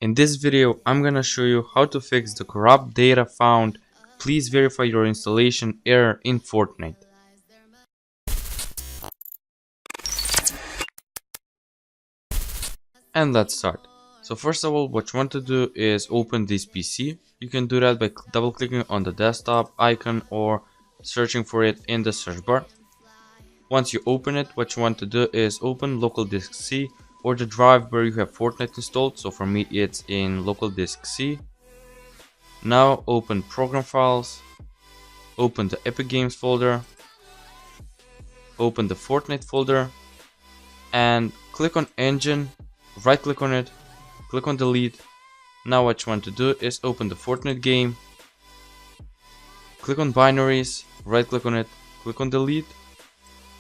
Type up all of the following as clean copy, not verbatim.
In this video, I'm gonna show you how to fix the corrupt data found. Please verify your installation error in Fortnite. And let's start. So first of all, what you want to do is open this PC. You can do that by double clicking on the desktop icon or searching for it in the search bar. Once you open it, what you want to do is open local disk C or the drive where you have Fortnite installed. So for me it's in local disk C. Now open program files, open the Epic Games folder, open the Fortnite folder, and click on engine, right click on it, click on delete. Now what you want to do is open the Fortnite game, click on binaries, right click on it, click on delete.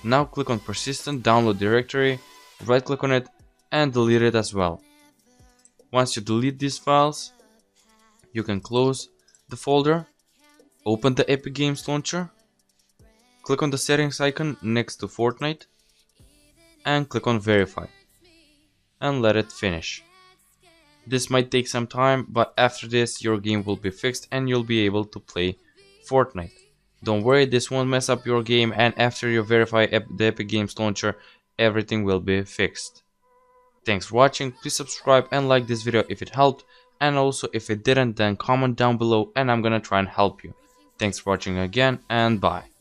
Now click on persistent download directory, right click on it and delete it as well. Once you delete these files, you can close the folder, open the Epic Games launcher, click on the settings icon next to Fortnite and click on verify and let it finish. This might take some time, but after this your game will be fixed and you'll be able to play Fortnite. Don't worry, this won't mess up your game, and after you verify the Epic Games launcher, everything will be fixed. Thanks for watching. Please subscribe and like this video if it helped, and also if it didn't, then comment down below and I'm gonna try and help you. Thanks for watching again, and bye.